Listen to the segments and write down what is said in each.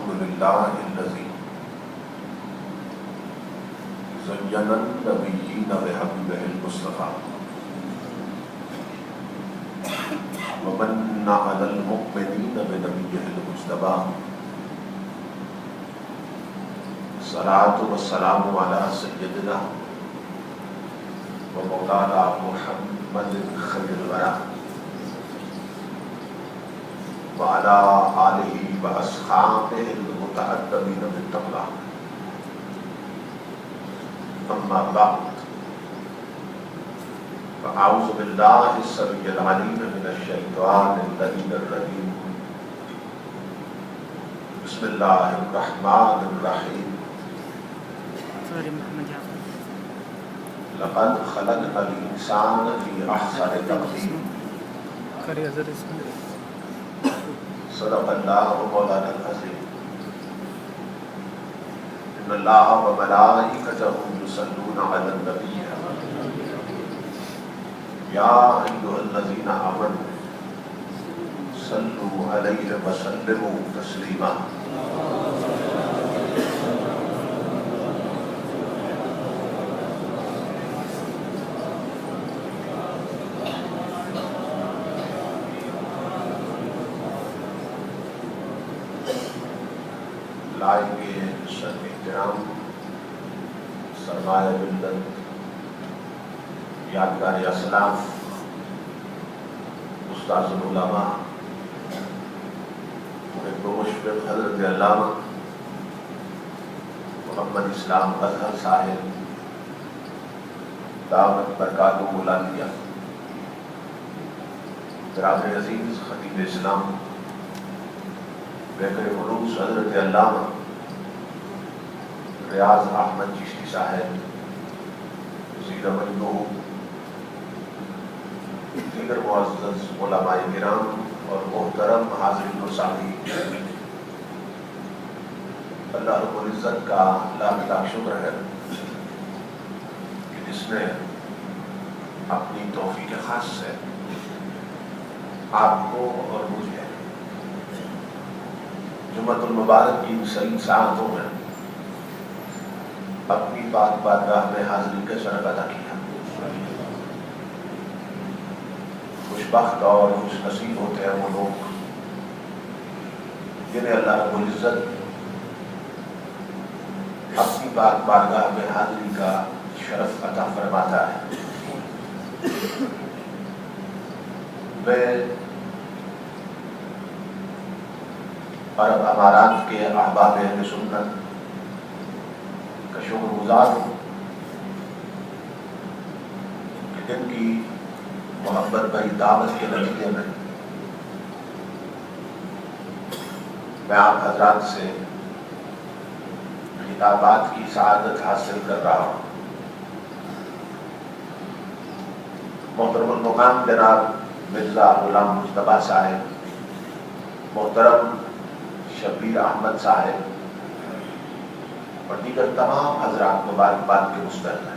الحمد لله الذي زين النبيين بحبيبه المصطفى ومن على المؤمنين بنبيه المجتبى الصلاة والسلام على سيدنا ومولانا محمد خير الورى وعلى آله وأصحابه المتأدبين بالتقوى أما بعد فأعوذ بالله السميع العليم من الشيطان اللعين الرجيم بسم الله الرحمن الرحيم لقد خلقنا الإنسان في أحسن تقويم صدق الله مولانا العظيم إن الله وملائكته يصلون على النبي يا أيها الذين آمنوا صلوا عليه وسلموا تسليما لائیں گے سر احترام سرمایہ ملت یادگار اسلاف استاذ العلماء محب و مشفق حضرت علامہ محمد اسلام اظہر صاحب دعوت برکاتہ مولانیہ جناب عزیز خطیب اسلام بہتر خلوص حضرت علامہ ریاض احمد چشتی صاحب وزیر مجموع دیگر معزز علماء کرام اور محترم حاضرین و سامعین، اللہ رب العزت کا لاکھ لاکھ شکر ہے کہ جس نے اپنی توفیق خاص سے آپ کو اور مجھے جمعۃ المبارک کی صحیح ساعتوں میں اپنی پاک بارگاہ میں حاضری کا شرف ادا کیا۔ خوش بخت اور خوش نصیب ہوتے ہیں وہ لوگ جنہیں اللہ رب العزت اپنی پاک بارگاہ میں حاضری کا شرف عطا فرماتا ہے۔ میں عرب امارات کے احباب اہل سنت کا شکر گزار ہوں کہ ان کی محبت بھری دعوت کے نتیجے میں آپ حضرات سے خطابات کی سعادت حاصل کر رہا ہوں۔ محترم المقام جناب مرزا غلام مصطفیٰ صاحب، محترم شبیر احمد صاحب اور دیگر تمام حضرات مبارکباد کے مستحق ہیں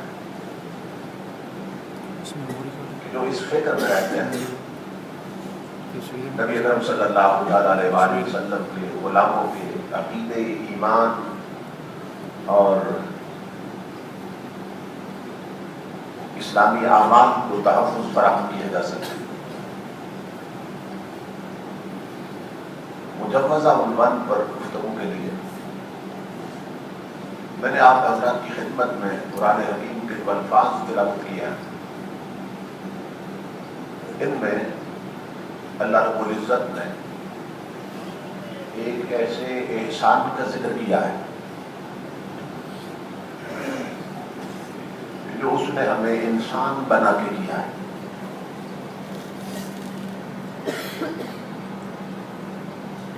جو اس فکر میں رہتے ہیں نبی اکرم صلی اللہ علیہ وآلہ وسلم کے غلاموں کے عقیدے، ایمان اور اسلامی اعمال کو تحفظ فراہم کیا جا سکے۔ مجوزہ عنوان پر گفتگو کے لیے میں نے آپ حضرات کی خدمت میں قرآن حکیم کے جو الفاظ تلاوت کیا، ان میں اللہ رب العزت نے ایک ایسے احسان کا ذکر کیا ہے جو اس نے ہمیں انسان بنا کے کیا ہے۔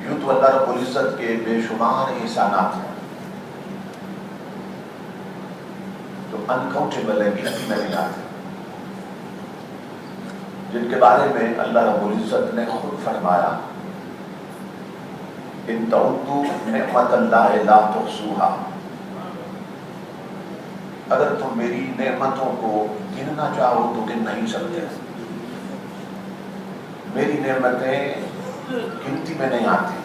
یوں تو اللہ رب العزت کے بے شمار احسانات ہیں جو انکاؤنٹیبل ہیں، گنتی میں نہیں آتے، جن کے بارے میں اللہ رب العزت نے خود فرمایا ان تعدوا نعمت اللہ لا تحصوها، اگر تم میری نعمتوں کو گننا چاہو تو گن نہیں سکتے۔ میری نعمتیں گنتی میں نہیں آتی۔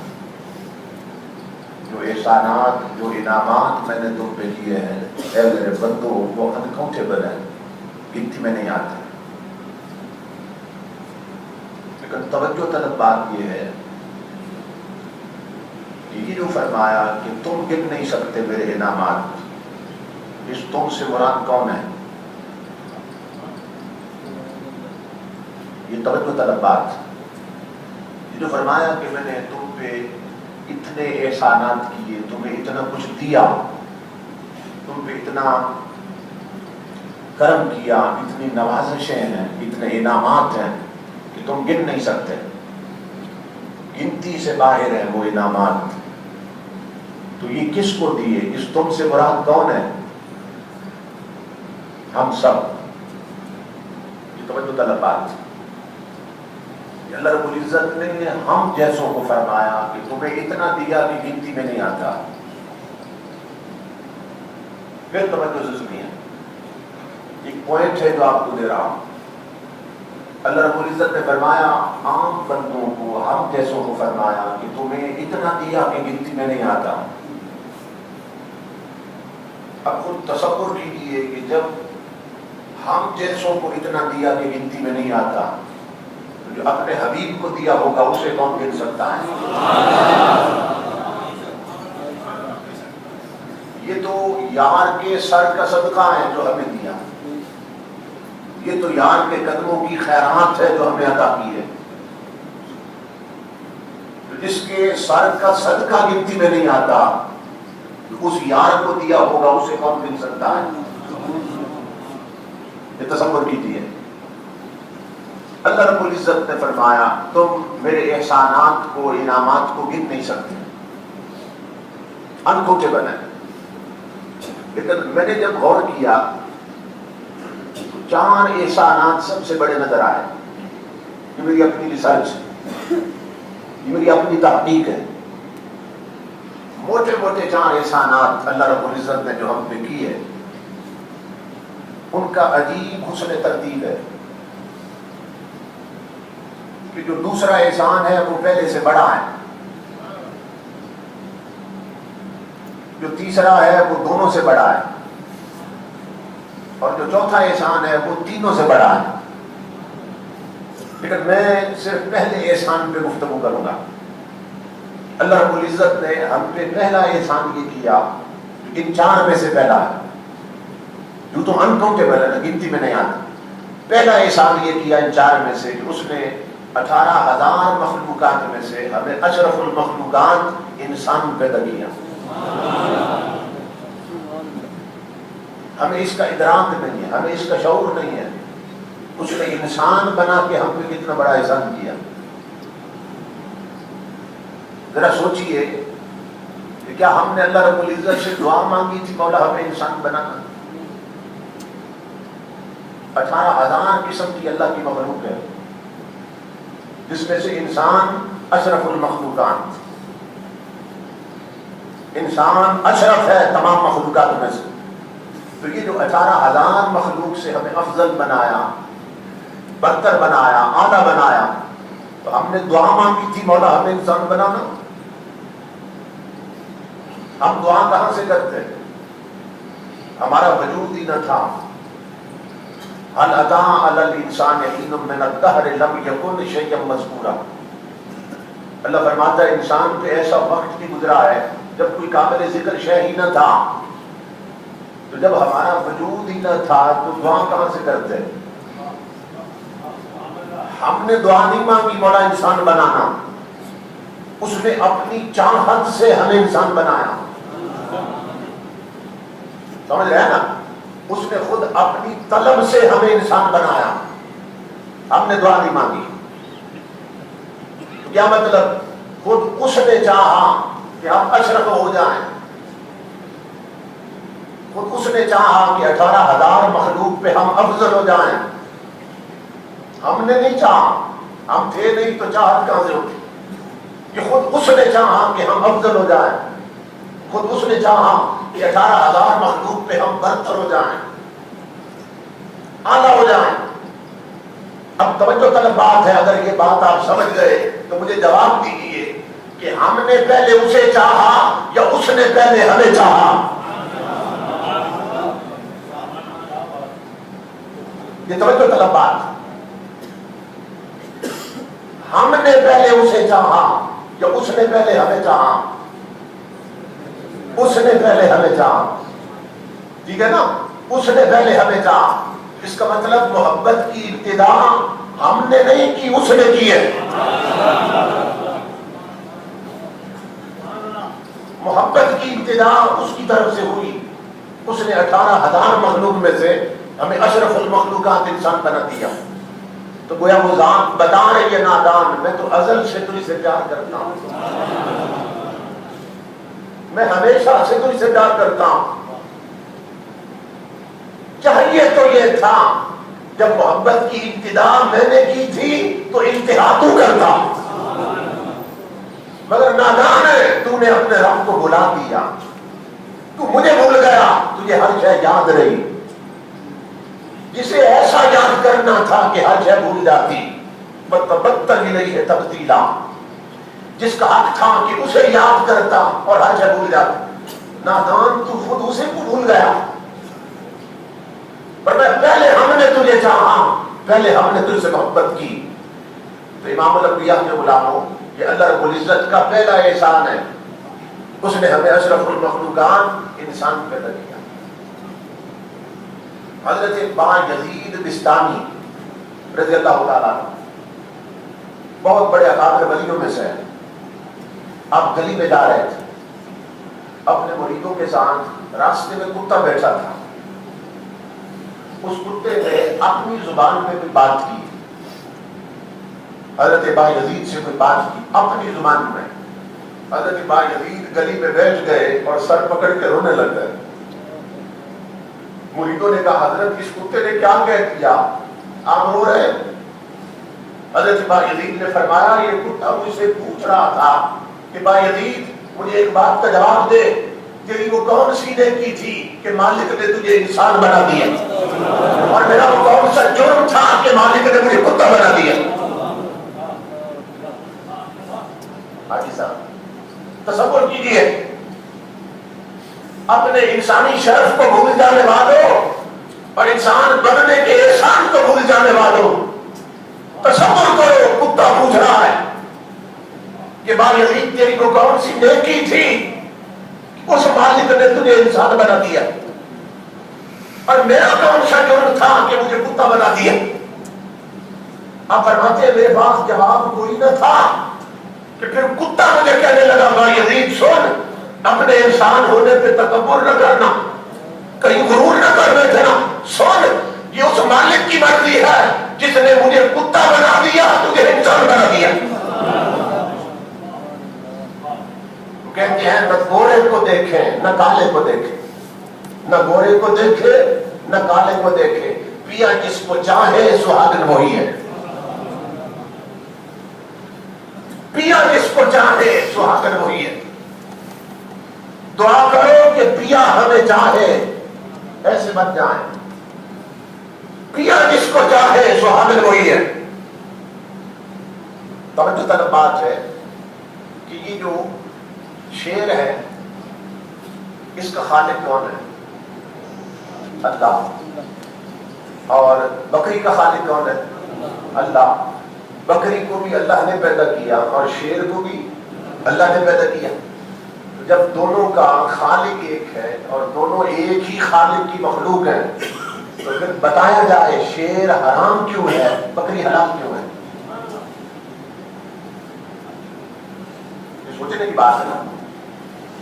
جو احسانات جو انعامات میں نے تم پہ کیے ہیں اے میرے بندو وہ انکاؤنٹیبل ہیں، گنتی میں نہیں آتے. لیکن توجہ طلب بات یہ ہے کہ یہ جو فرمایا کہ تم گن نہیں سکتے میرے انعامات، اس تم سے مراد کون ہے؟ یہ توجہ طلب بات. یہ جو فرمایا کہ میں نے تم پہ اتنے احسانات کیے، تمہیں اتنا کچھ دیا، تم پہ اتنا کرم کیا، اتنی نوازشیں ہیں، اتنے انعامات ہیں کہ تم گن نہیں سکتے، گنتی سے باہر ہیں وہ انعامات. تو یہ کس کو دیے؟ اس تم سے مراد کون ہے؟ ہم سب. یہ توجہ طلب بات. اللہ رب العزت نے ہم جیسوں کو فرمایا کہ تمہیں اتنا دیا کہ گنتی میں نہیں آتا. پھر توجہ سے سنیے، ایک پوائنٹ ہے جو آپ کو دے رہا ہوں. اللہ رب العزت نے فرمایا عام بندوں کو، ہم جیسوں کو فرمایا کہ تمہیں اتنا دیا کہ گنتی میں نہیں آتا. اب خود تصور کیجیے کہ جب ہم جیسوں کو اتنا دیا کہ گنتی میں نہیں آتا، جو اپنے حبیب کو دیا ہوگا اسے کون گن سکتا ہے؟ یہ تو یار کے سر کا صدقہ ہے جو ہمیں دیا، یہ تو یار کے قدموں کی خیرات ہے جو ہمیں عطا کی ہے. جس کے سر کا صدقہ گنتی میں نہیں آتا، اس یار کو دیا ہوگا اسے کون گن سکتا ہے؟ یہ تصور کیجیے. اللہ رب العزت نے فرمایا تم میرے احسانات کو، انعامات کو گن نہیں سکتے، انکاؤنٹیبل ہے. لیکن میں نے جب غور کیا تو 4 احسانات سب سے بڑے نظر آئے. یہ میری اپنی ریسرچ ہے، یہ میری اپنی تحقیق ہے. موٹے موٹے 4 احسانات اللہ رب العزت نے جو ہم پہ کیے، ان کا عجیب حسن ترتیب ہے کہ جو دوسرا احسان ہے وہ پہلے سے بڑا ہے، جو تیسرا ہے وہ دونوں سے بڑا ہے، اور جو چوتھا احسان ہے وہ تینوں سے بڑا ہے. لیکن میں صرف پہلے احسان پہ گفتگو کروں گا. اللہ رب العزت نے ہم پہ پہلا احسان یہ کیا، ان 4 میں سے پہلا ہے، جو تو انکاؤنٹیبل ہے، گنتی میں نہیں آتا. پہلا احسان یہ کیا ان 4 میں سے کہ اس نے 18,000 مخلوقات میں سے ہمیں اشرف المخلوقات انسان پیدا کیا. ہمیں اس کا ادراک نہیں ہے، ہمیں اس کا شعور نہیں ہے. اس نے انسان بنا کے ہم پہ کتنا بڑا احسان کیا. ذرا سوچئے کہ کیا ہم نے اللہ رب العزت سے دعا مانگی تھی مولا ہمیں انسان بنانا؟ 18,000 قسم کی اللہ کی مخلوق ہے، جس میں سے انسان اشرف المخلوقات، انسان اشرف ہے تمام مخلوقات میں سے. تو یہ جو 18,000 مخلوق سے ہمیں افضل بنایا، برتر بنایا، اعلیٰ بنایا، تو ہم نے دعا مانگی تھی مولا ہمیں انسان بنانا. ہم دعا کہاں سے کرتے؟ ہمارا وجود ہی نہ تھا. هل أتى على الإنسان حين من الدهر لم يكن شيئا مذكورا. اللہ فرماتا ہے انسان پہ ایسا وقت بھی گزرا ہے جب کوئی قابل ذکر شے ہی نہ تھا. تو جب ہمارا وجود ہی نہ تھا تو دعا کہاں سے کرتے؟ ہم نے دعا نہیں مانگی مولا انسان بنانا، اس نے اپنی چاہت سے ہمیں انسان بنایا. سمجھ رہے ہیں نا؟ اس نے خود اپنی طلب سے ہمیں انسان بنایا، ہم نے دعا نہیں مانگی. کیا مطلب؟ خود اس نے چاہا کہ ہم اشرف ہو جائیں، خود اس نے چاہا کہ 18,000 مخلوق پہ ہم افضل ہو جائیں. ہم نے نہیں چاہا، ہم تھے نہیں تو چاہت کہاں سے ہوتی. کہ خود اس نے چاہا کہ ہم افضل ہو جائیں، خود اس نے چاہا کہ 18,000 مخلوق پہ ہم برتر ہو جائیں، اعلیٰ ہو جائیں. اب توجہ طلب بات ہے، اگر یہ بات آپ سمجھ گئے تو مجھے جواب دیجیے کہ ہم نے پہلے اسے چاہا یا اس نے پہلے ہمیں چاہا؟ یہ توجہ طلب بات. ہم نے پہلے اسے چاہا یا اس نے پہلے ہمیں چاہا؟ اس نے پہلے ہمیں چاہا. ٹھیک ہے نا؟ اس نے پہلے ہمیں چاہا. اس کا مطلب محبت کی ابتدا ہم نے نہیں کی، اس نے کی ہے. محبت کی ابتدا اس کی طرف سے ہوئی. اس نے 18,000 مخلوق میں سے ہمیں اشرف المخلوقات انسان بنا دیا. تو گویا وہ ذات بتا رہی ہے نادان، میں تو ازل سے تجھ سے پیار کرتا ہوں، میں ہمیشہ سے تجھ سے پیار کرتا ہوں. چاہیے تو یہ تھا جب محبت کی ابتدا میں نے کی تھی تو انتہا تو کرتا، مگر نادان ہے تو نے اپنے رب کو بھلا دیا. تو مجھے بھول گیا، تجھے ہر شے یاد رہی. جسے ایسا یاد کرنا تھا کہ ہر شے بھول جاتی، بدتر ہی رہی ہے تبدیلا. جس کا حق تھا کہ اسے یاد کرتا اور ہر شے بھول جاتا. نادان تو خود اسے کو بھول گیا. پہلے ہم نے تجھے چاہا، پہلے ہم نے تجھ سے محبت کی. تو امام الانبیاء کے غلاموں، یہ اللہ رب العزت کا پہلا احسان ہے. اس نے ہمیں اشرف المخلوقات انسان پیدا کیا. حضرت با یزید بستانی رضی اللہ تعالیٰ بہت بڑے اکابر ولیوں میں سے ہیں. آپ گلی میں جا رہے تھے، اپنے مریدوں کے ساتھ راستے میں کتا بیٹھا تھا. اس کتے نے اپنی زبان میں کوئی بات کی، حضرت با یزید سے کوئی بات کی اپنی زبان میں. حضرت با یزید گلی میں بیٹھ گئے اور سر پکڑ کے رونے لگ گئے. مریدوں نے کہا حضرت اس کتے نے کیا کہہ دیا، آپ رو رہے ہیں؟ حضرت با یزید نے فرمایا یہ کتا مجھ سے پوچھ رہا تھا کہ با یزید مجھے ایک بات کا جواب دے، تیری وہ کون سی نیکی تھی کہ مالک نے تجھے انسان بنا دیا، اور میرا وہ کون سا جرم تھا کہ مالک نے مجھے کتا بنا دیا. حاجی صاحب تصور کیجیے، اپنے انسانی شرف کو بھول جانے والوں اور انسان بننے کے احسان کو بھول جانے والوں، تصور کرو کتا پوچھ رہا ہے کہ با یزید تیری کو کون سی نیکی تھی اس مالک نے تجھے انسان بنا دیا، اور میرا کون سا جرم تھا کہ مجھے کتا بنا دیا. آپ فرماتے ہیں میرے پاس جواب کوئی نہ تھا کہ پھر کتا مجھے کہنے لگا با یزید سن، اپنے انسان ہونے پہ تکبر نہ کرنا، کہیں غرور نہ کر بیٹھنا. سن، یہ اس مالک کی مرضی ہے جس نے مجھے کتا بنا دیا، تجھے انسان بنا دیا. کہتے ہیں نہ گورے کو دیکھیں نہ کالے کو دیکھیں، نہ گورے کو دیکھے نہ کالے کو دیکھے، پیا جس کو چاہے سہاگن وہی ہے. پیا جس کو چاہے سہاگن وہی ہے. دعا کرو کہ پیا ہمیں چاہے، ایسے مت جائیں. پیا جس کو چاہے سہاگن وہی ہے. توجہ طلب بات ہے کہ یہ جو شیر ہے اس کا خالق کون ہے؟ اللہ. اور بکری کا خالق کون ہے؟ اللہ. بکری کو بھی اللہ نے پیدا کیا اور شیر کو بھی اللہ نے پیدا کیا. جب دونوں کا خالق ایک ہے اور دونوں ایک ہی خالق کی مخلوق ہیں تو پھر بتایا جائے شیر حرام کیوں ہے، بکری حلال کیوں ہے؟ یہ سوچنے کی بات ہے نا.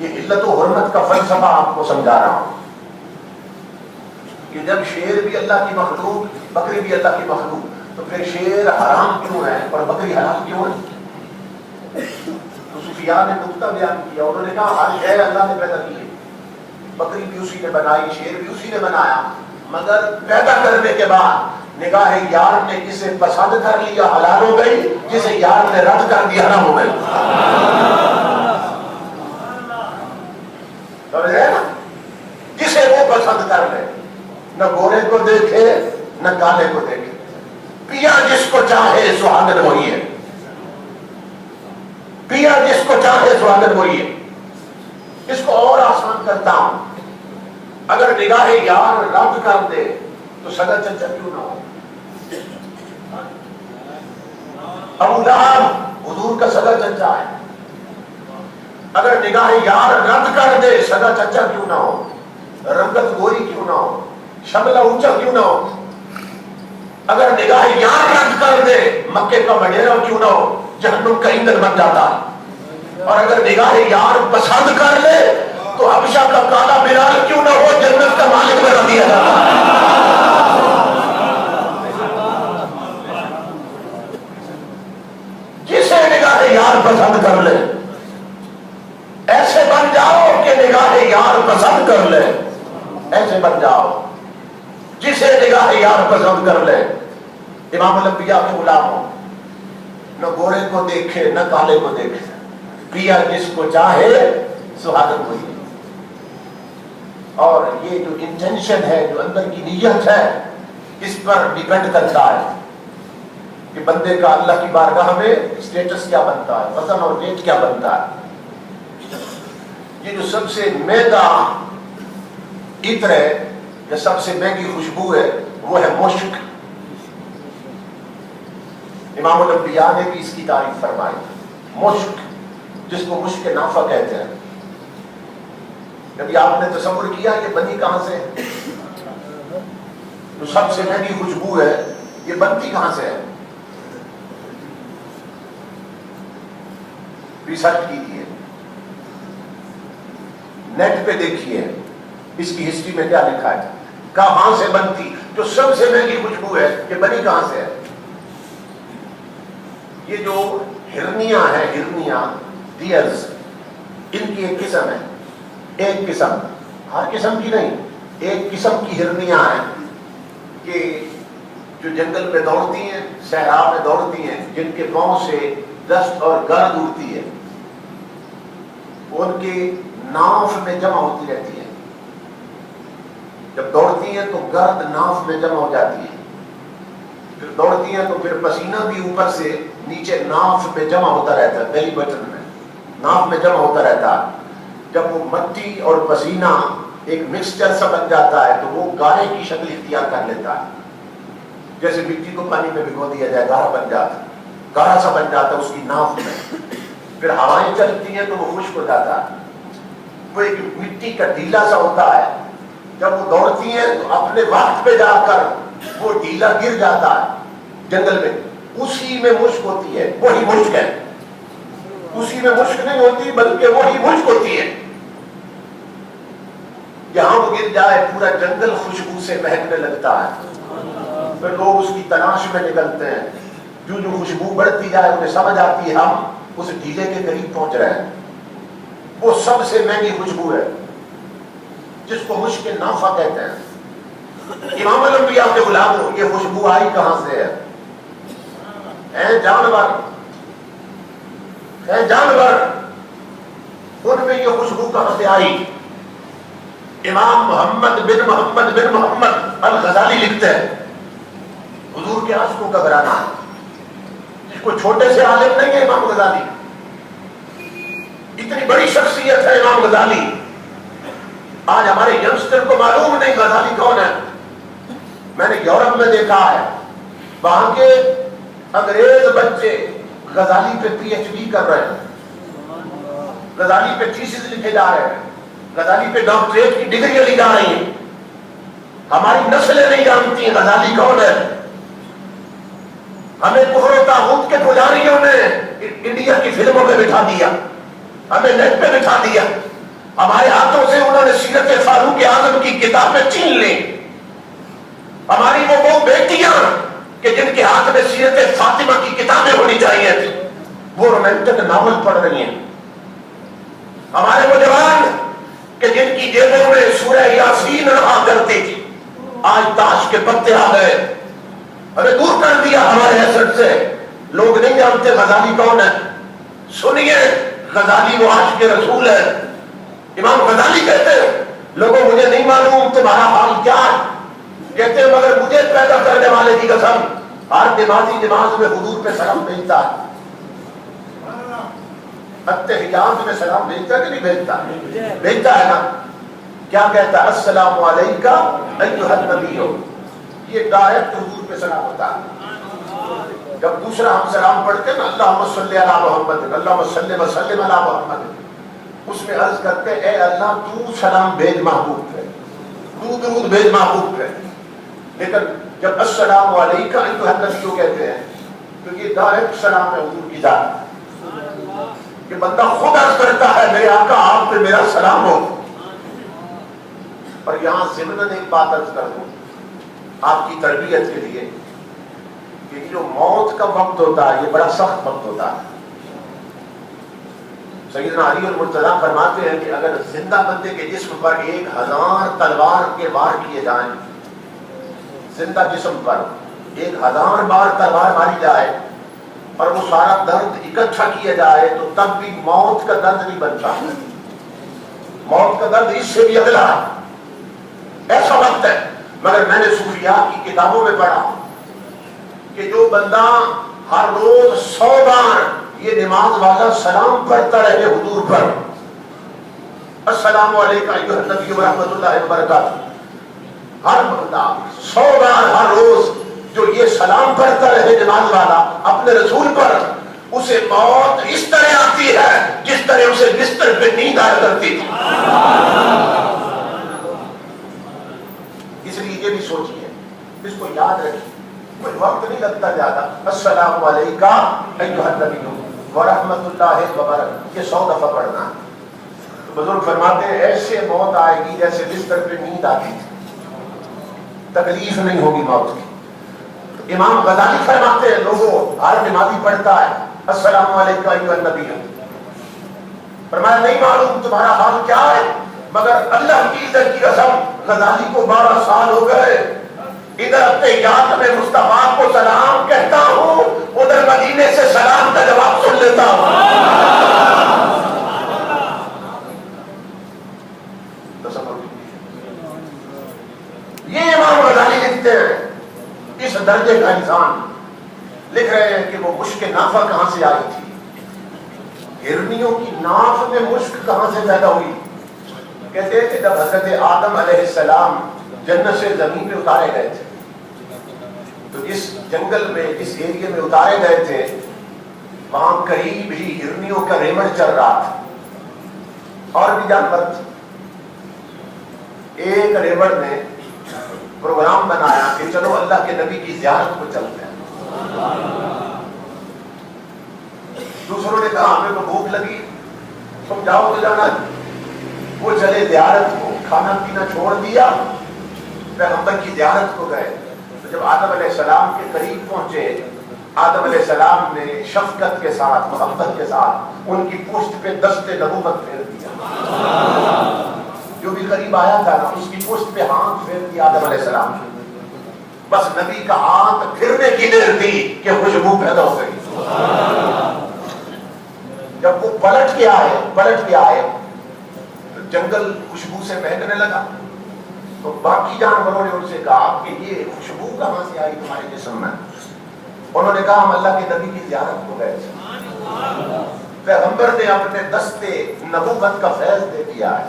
یہ علت و حرمت کا فلسفہ آپ کو سمجھا رہا ہوں کہ جب شیر بھی اللہ کی مخلوق، بکری بھی اللہ کی مخلوق، تو پھر شیر حرام کیوں ہے اور بکری حلال کیوں ہے؟ تو صوفیاء نے نقطہ بیان کیا، انہوں نے کہا ہر شے اللہ نے پیدا کی ہے، بکری بھی اسی نے بنائی، شیر بھی اسی نے بنایا، مگر پیدا کرنے کے بعد نگاہ یار نے جسے پسند کر لیا حلال ہو گئی، جسے یار نے رد کر دیا حرام ہو گئی. جسے وہ پسند کر لے، نہ گورے کو دیکھے نہ کالے کو دیکھے، پیا جس کو چاہے سہاگن وہی ہے. پیا جس کو چاہے سہاگن بولیے، اس کو اور آسان کرتا ہوں، اگر نگاہ یار رد کر دے تو سگا چچا کیوں نہ ہو؟ ابو لہب حضور کا سگا چچا ہے، اگر نگاہ یار رد کر دے سگا چچا کیوں نہ ہو، رنگت گوری کیوں نہ ہو، شملہ اونچا کیوں نہ ہو، اگر نگاہ یار رد کر دے مکے کا وڈیرا کیوں نہ ہو، جہنم کا ایندھن بن جاتا ہے، اور اگر نگاہ یار پسند کر لے تو حبشہ کا کالا بلال کیوں نہ ہو، جنت کا مالک بنا دیا جاتا ہے۔ جسے نگاہ یار پسند کر لے ایسے بن جاؤ کہ نگاہ یار پسند کر لے، ایسے بن جاؤ جسے نگاہ یار پسند کر لے۔ امام الانبیاء کے غلام ہو، نہ گورے کو دیکھے نہ کالے کو دیکھے، پیا جس کو چاہے سہاگن بولیے۔ اور یہ جو انٹینشن ہے، جو اندر کی نیت ہے، اس پر ڈیپینڈ کرتا ہے کہ بندے کا اللہ کی بارگاہ میں اسٹیٹس کیا بنتا ہے، وزن اور ویٹ کیا بنتا ہے۔ یہ جو سب سے مہنگا عطر ہے یا سب سے مہنگی خوشبو ہے وہ ہے مشک۔ امام الانبیاء نے بھی اس کی تعریف فرمائی، مشک، جس کو مشک نافع کہتے ہیں۔ کبھی آپ نے تصور کیا یہ بنی کہاں سے ہے؟ جو سب سے مہنگی خوشبو ہے یہ بنتی کہاں سے ہے؟ ریسرچ کیجیے، نیٹ پہ دیکھیے اس کی ہسٹری میں کیا لکھا ہے، کہاں سے بنتی، جو سب سے مہنگی خوشبو ہے یہ بنی کہاں سے ہے؟ یہ جو ہرنیاں ہیں، ہرنیاں ڈیئرز، ان کی ایک قسم ہے، ایک قسم، ہر قسم کی نہیں، ایک قسم کی ہرنیاں ہیں کہ جو جنگل میں دوڑتی ہیں، صحرا میں دوڑتی ہیں، جن کے پاؤں سے دست اور گرد اڑتی ہے، ان کے ناف میں جمع ہوتی رہتی ہے، جب دوڑتی ہیں تو گرد ناف میں جمع ہو جاتی ہے، پھر دوڑتی ہیں تو پھر پسینہ بھی اوپر سے نیچے ناف میں جمع ہوتا رہتا ہے، بیلی بٹن میں ناف میں جمع ہوتا رہتا ہے۔ جب وہ مٹی اور پسینہ ایک مکسچر سا بن جاتا ہے تو وہ گارے کی شکل اختیار کر لیتا ہے، جیسے مٹی کو پانی میں بھگو دیا جائے گارا بن جاتا ہے، گارا سا بن جاتا ہے اس کی ناف میں، پھر ہوائیں چلتی ہیں تو وہ خشک ہو جاتا ہے، وہ ایک مٹی کا ڈھیلا سا ہوتا ہے، جب وہ دوڑتی ہیں تو اپنے وقت پہ جا کر وہ ڈھیلا گر جاتا ہے جنگل میں، اسی میں مشک ہوتی ہے، وہی مشک ہے، اسی میں مشک نہیں ہوتی بلکہ وہی مشک ہوتی ہے۔ جہاں وہ گر جائے پورا جنگل خوشبو سے مہکنے لگتا ہے، پھر لوگ اس کی تلاش میں نکلتے ہیں، جو خوشبو بڑھتی جائے انہیں سمجھ آتی ہے ہم اس ڈھیلے کے قریب پہنچ رہے ہیں، وہ سب سے مہنگی خوشبو ہے جس کو مشک نافع کہتے ہیں۔ امام الانبیاء کے غلاموں، یہ خوشبو آئی کہاں سے ہے؟ جانور ان میں یہ خوشبو کہاں سے آئی؟ امام محمد بن محمد الغزالی لکھتے ہیں، حضور کے عاشقوں کا گھرانہ ہے، جس کو چھوٹے سے عالم نہیں ہے امام غزالی، اتنی بڑی شخصیت ہے امام غزالی، آج ہمارے ینگسٹر کو معلوم نہیں غزالی کون ہے۔ میں نے یورپ میں دیکھا ہے، وہاں کے انگریز بچے غزالی پہ پی ایچ ڈی کر رہے ہیں، غزالی پہ تھیسس لکھے جا رہے ہیں، غزالی پہ ڈاکٹریٹ کی ڈگریاں لی جا رہی ہیں۔ ہماری نسلیں نہیں جانتی ہیں غزالی کون ہے، ہمیں کفر و طاغوت کے پجاریوں نے انڈیا کی فلموں میں بٹھا دیا، ہمیں نیٹ پہ بٹھا دیا، ہمارے ہاتھوں سے انہوں نے سیرت فاروق اعظم کی کتابیں چھین لی، ہماری وہ بیٹیاں کہ جن کے ہاتھ میں سیرت فاطمہ کی کتابیں ہونی چاہیے تھی وہ رومانٹک ناول پڑھ رہی ہیں، ہمارے وہ جوان کہ جن کی جیبوں میں سورہ یاسین رہا کرتی تھی آج تاش کے پتے آ گئے، ہمیں دور کر دیا ہمارے حسد سے۔ لوگ نہیں جانتے غزالی کون ہے، سنیے غزالی وہ عاشق رسول ہے۔ امام غزالی کہتے ہیں لوگوں مجھے نہیں معلوم تمہارا حال کیا ہے، کہتے ہیں مگر مجھے پیدا کرنے والے کی قسم ہر نمازی نماز میں حضور پہ سلام بھیجتا ہے، التحیات میں سلام بھیجتا کہ نہیں بھیجتا؟ بھیجتا ہے نا. کیا کہتا ہے؟ السلام علیکہ ایھا النبی. یہ ڈائریکٹ حضور پہ سلام ہوتا ہے. جب دوسرا ہم سلام پڑھتے ہیں نا اللہم صلی علی محمد اللہم صلی وسلم علی محمد، اس میں عرض کرتے اے اللہ تو سلام بھیج محبوب پہ، تو درود بھیج محبوب پہ. لیکن جب السلام علیکہ ایھا النبی کہتے ہیں تو یہ ڈائریکٹ سلام ہے حضور کی ذات. کہ بندہ خود عرض کرتا ہے میرے آقا آپ پہ میرا سلام ہو. اور یہاں ضمناً ایک بات عرض کر دوں آپ کی تربیت کے لیے کہ جو موت کا وقت ہوتا ہے یہ بڑا سخت وقت ہوتا ہے. سیدنا علی المرتضیٰ فرماتے ہیں کہ اگر زندہ بندے کے جسم پر 1000 تلوار کے وار کیے جائیں، زندہ جسم پر 1000 بار تلوار ماری جائے اور وہ سارا درد اکٹھا کیا جائے تو تب بھی موت کا درد نہیں بنتا. موت کا درد اس سے بھی اگلا ایسا وقت ہے. مگر میں نے صوفیاء کی کتابوں میں پڑھا کہ جو بندہ ہر روز 100 بار یہ نماز والا سلام پڑھتا رہے حضور پر، السلام علیکم ایھا النبی ورحمۃ اللہ وبرکاتہ، ہر بندہ 100 بار ہر روز جو یہ سلام پڑھتا رہے نماز والا اپنے رسول پر، اسے موت اس طرح آتی ہے جس طرح اسے بستر پہ نیند آیا کرتی تھی. اس لیے یہ بھی سوچیے، اس کو یاد رکھیے، کوئی وقت نہیں لگتا زیادہ. السلام علیکم ایھا النبی ورحمۃ اللہ وبرکاتہ یہ 100 دفعہ پڑھنا ہے. بزرگ فرماتے ہیں ایسے موت آئے گی جیسے بستر پہ نیند آتی تھی، تکلیف نہیں ہوگی موت کی. امام غزالی فرماتے ہیں لوگوں ہر نمازی پڑھتا ہے السلام علیکم ایھا النبی، فرمایا نہیں معلوم تمہارا حال کیا ہے، مگر اللہ کی عزت کی قسم غزالی کو 12 سال ہو گئے، ادھر التحیات میں مصطفیٰ کو سلام کہتا ہوں، ادھر مدینے سے سلام کا جواب سن لیتا ہوں. یہ امام غزالی لکھتے ہیں. اس درجے کا انسان لکھ رہے ہیں کہ وہ مشک نافع کہاں سے آئی تھی، ہرنیوں کی ناف میں مشک کہاں سے پیدا ہوئی. کہتے ہیں کہ جب حضرت آدم علیہ السلام جنت سے زمین پہ اتارے گئے تھے تو جس جنگل میں جس ایریے میں اتارے گئے تھے وہاں قریب ہی ہرنیوں کا ریوڑ چل رہا تھا اور بھی جانور تھے. ایک ریوڑ نے پروگرام بنایا کہ چلو اللہ کے نبی کی زیارت کو چلتے ہیں. دوسروں نے کہا ہمیں تو بھوک لگی تم جاؤ تو جانا. وہ چلے زیارت کو، کھانا پینا چھوڑ دیا، پیغمبر کی زیارت کو گئے. تو جب آدم علیہ السلام کے قریب پہنچے آدم علیہ السلام نے شفقت کے ساتھ محبت کے ساتھ ان کی پشت پہ دست نبوت پھیر دیا. جو بھی قریب آیا تھا نا اس کی پشت پہ ہاتھ پھیر دیا آدم علیہ السلام. بس نبی کا ہاتھ پھرنے کی دیر تھی کہ خوشبو پیدا ہو گئی. جب وہ پلٹ کے آئے تو جنگل خوشبو سے مہکنے لگا. تو باقی جانوروں نے ان سے کہا کہ یہ خوشبو کہاں سے آئی تمہارے جسم میں. انہوں نے کہا ہم اللہ کے نبی کی زیارت کو گئے تھے، پیغمبر نے اپنے دستے نبوت کا فیض دے دیا ہے،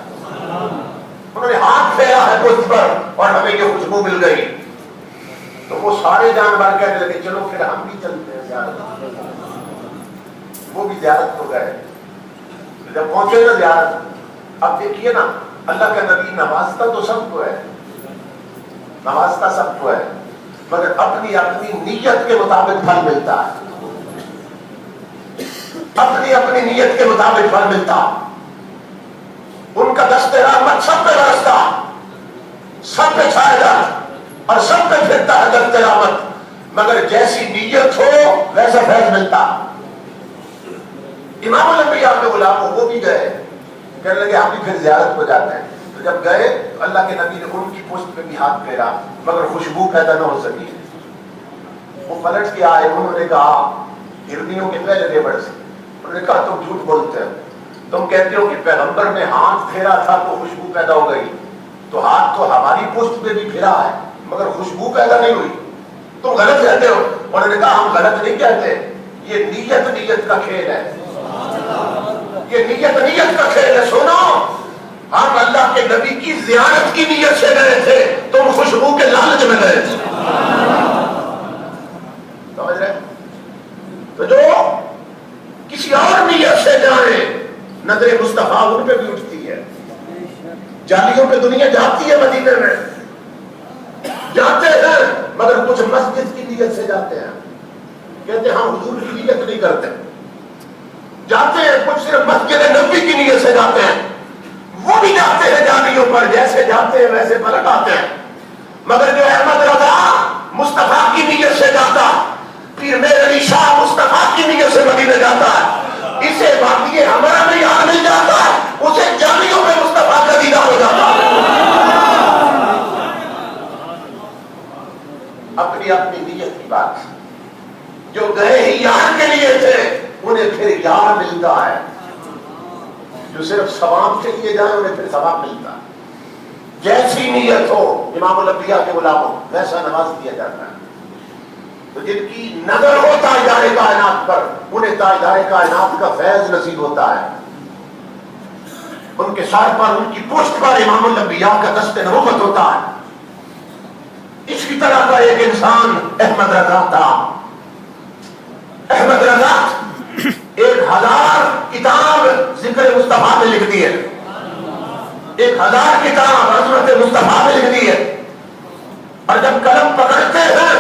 انہوں نے ہاتھ پھیرا ہے پشت پر اور ہمیں یہ خوشبو مل گئی. تو وہ سارے جانور کہنے لگے چلو پھر ہم بھی چلتے ہیں زیارت. وہ بھی زیارت کو گئے. جب پہنچے نا زیارت، اب دیکھیے نا اللہ کا نبی نوازتا تو سب کو ہے، نوازتا سب کو ہے، مگر اپنی اپنی نیت کے مطابق پھل ملتا ہے. اپنی اپنی نیت کے مطابق پھل ملتا. ان کا دست رحمت سب پہ برستا، سب پہ چھائے گا اور سب پہ پھرتا ہے دست رحمت، مگر جیسی نیت ہو ویسا فیض ملتا. امام الانبیاء کے غلام وہ بھی گئے، کہنے لگے ہم بھی پھر زیارت کو جاتے ہیں. تو جب گئے تو اللہ کے نبی نے ان کی پشت پہ بھی ہاتھ پھیرا مگر خوشبو پیدا نہ ہو سکی. وہ پلٹ کے آئے، انہوں نے کہا ہرنیوں کے پہلے ریوڑ سے، انہوں نے کہا تم جھوٹ بولتے ہو، تم کہتے ہو کہ پیغمبر نے ہاتھ پھیرا تھا تو خوشبو پیدا ہو گئی، تو ہاتھ تو ہماری پشت پہ بھی پھیرا ہے مگر خوشبو پیدا نہیں ہوئی، تم غلط کہتے ہو. انہوں نے کہا ہم غلط نہیں کہتے، یہ نیت کا کھیل ہے. یہ نیت کا کھیل ہے. سنو، ہم اللہ کے نبی کی زیارت کی نیت سے گئے تھے، تم خوشبو کے لالچ میں گئے تھے. سمجھ رہے؟ تو جو کسی اور نیت سے جائیں، نظر مصطفیٰ ان پہ بھی اٹھتی ہے. جالیوں پہ دنیا جاتی ہے، مدینے میں جاتے ہیں مگر کچھ مسجد کی نیت سے جاتے ہیں. کہتے ہیں ہم حضور کی نیت نہیں کرتے. جاتے ہیں کچھ صرف مسجد نبی کی نیت سے جاتے ہیں. وہ بھی جاتے ہیں جالیوں پر، جیسے جاتے ہیں ویسے پلٹ آتے ہیں. مگر جو احمد رضا مصطفیٰ کی نیت سے جاتا، پھر میر علی شاہ مصطفیٰ کی نیت سے مدینے جاتا ہے، اسے باقی ہمارا میں یہاں نہیں جاتا، اسے جالیوں میں مصطفیٰ کا دیدار ہو جاتا. اپنی اپنی نیت کی بات. جو گئے ہی یار کے لیے تھے انہیں پھر یار ملتا ہے. جو صرف ثواب کے لیے جائیں انہیں پھر ثواب ملتا ہے. جیسی نیت ہو امام الانبیاء کے غلاموں ویسا نواز دیا جاتا ہے. تو جن کی نظر ہو تاجدار کائنات پر انہیں تاجدار کائنات کا فیض نصیب ہوتا ہے. ان کے سر پر، ان کی پشت پر امام الانبیاء کا دست نبوت ہوتا ہے. اسی طرح کا ایک انسان احمد رضا تھا. احمد رضا 1000 کتاب ذکر مصطفیٰ میں لکھ دی ہے. 1000 کتاب عظمت مصطفیٰ میں لکھ دی ہے. اور جب قلم پکڑتے ہیں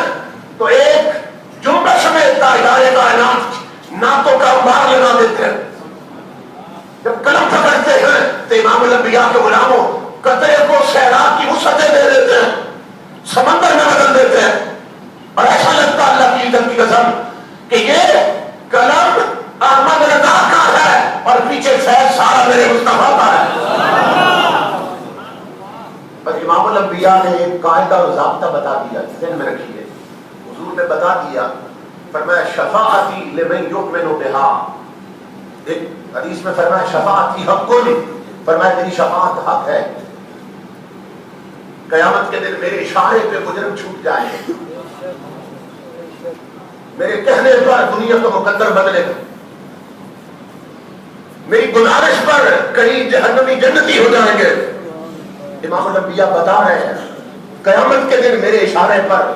تو ایک جنبش میں تاجدار کائنات نعتوں کا انبار لگا دیتے ہیں. جب قلم پکڑتے ہیں تو امام الانبیاء کے غلاموں قطرے کو سیراب کی وسعتیں دے دیتے ہیں، سمندر میں بدل دیتے ہیں. اور ایسا لگتا ہے اللہ کی عزت کی قسم کہ یہ قلم احمد رضا کا ہے اور پیچھے فیض سارا میرے مصطفیٰ کا ہے. پر امام الانبیاء نے ایک قاعدہ اور ضابطہ بتا دیا، ذہن میں رکھیے. حضور نے بتا دیا، فرمایا شفاعتی لمن یؤمن بہا. ایک حدیث میں فرمایا شفاعتی حق، فرمایا میری شفاعت حق ہے. قیامت کے دن میرے اشارے پہ مجرم چھوٹ جائیں گے، میرے کہنے پر دنیا کا مقدر بدلے گا، میری گزارش پر کئی جہنمی جنتی ہو جائیں گے. امام الانبیاء بتا رہے ہیں قیامت کے دن میرے اشارے پر